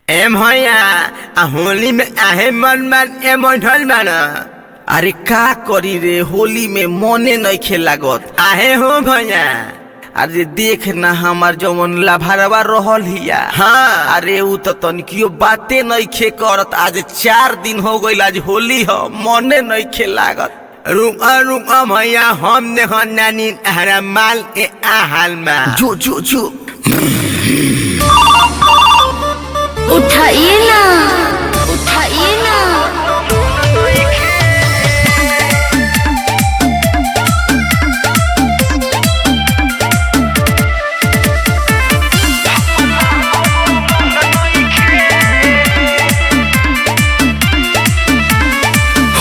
M होया होली में आहे मन ए मन माना। अरे का करी रे, होली में मने नहीं खेलागत आहे हो भैया। अरे देख ना हमार जवन लाभारवा रहल हिया। हाँ अरे उ तो तनिकियो बातें नहीं खे करत। आज 4 दिन हो गइल, आज होली हो, मने नहीं खेलागत। रुका भैया, हम देखो नानी हरा माल के आहाल में जो उठाइए ना, उठाइए ना।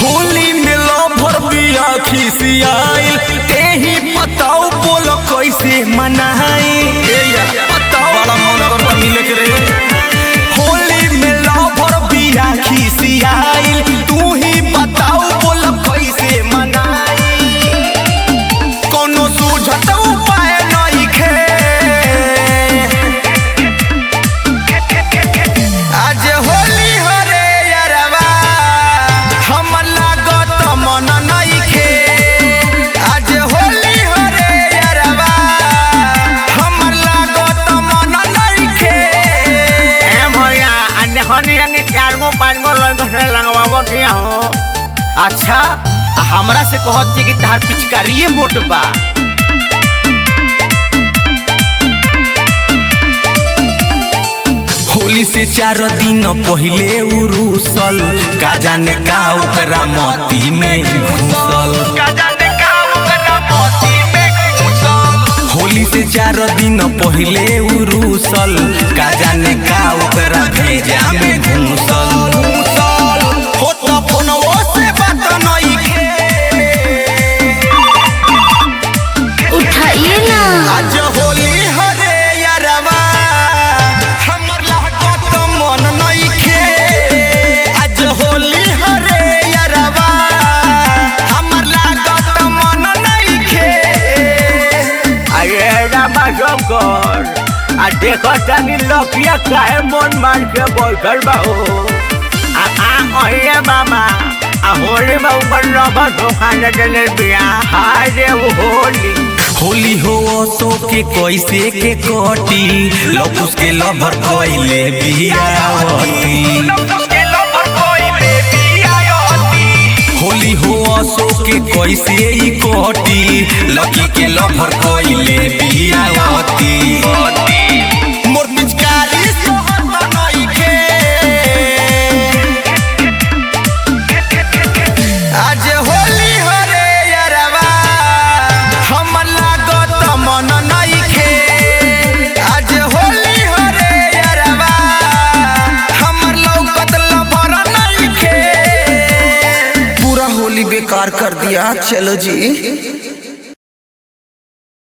होली में लभर बिया खिसियाइल, तेही बताओ बोलो कैसे मनाई। बताओ बड़ा मन करता मिले के रे। होली में लभर बिया खिसियाइल, तू ही बताओ बोलो कैसे मनाई। कोनो सूझत उपाय नहीं खे। आज होली हो रे यारवा, हमर लागत मन नहीं खे। आज होली हो रे यारवा, हमर लागत मन नहीं खे। ए भैया अन्य हनी रंग 4-5 लगवाबो किया हो। अच्छा हमरा से कहत कि तार पिचकारिए मोट बा। होली से 4 दिन पहले उरुसल, का जाने का ओकरा मोती में घुसल। होली से 4 दिन पहले उरुसल, का जाने का ओकरा भेजा में घुसल। हो तो फोनवो से बात नहीं खे। उठाइए ना। आज होली हो रे यारवा, हमर लागत मन नहीं खे। आज होली हो रे यारवा, हमर लागत मन नहीं खे। अरे रामा शंकर, आ देखो तनी लकिया काहे मन मान के बैठल बा हो। अहिए मामा होली में ऊपर रबर दुकान चले बिया। हाय रे होली होली हो सो के कैसे के कटी, लपुस के लभर कोइले बियावती। होली हो सो के कैसे ही कटी, लकी के लभर कोइले बियावती। मोर पिचकारी सोहर नहीं खे। आज होली हो रे यारवा, हमर लागत मन नहीं खे। आज होली हो रे यारवा, हमर लौकत लभर नहीं खे। पूरा होली बेकार कर दिया। चलो जी।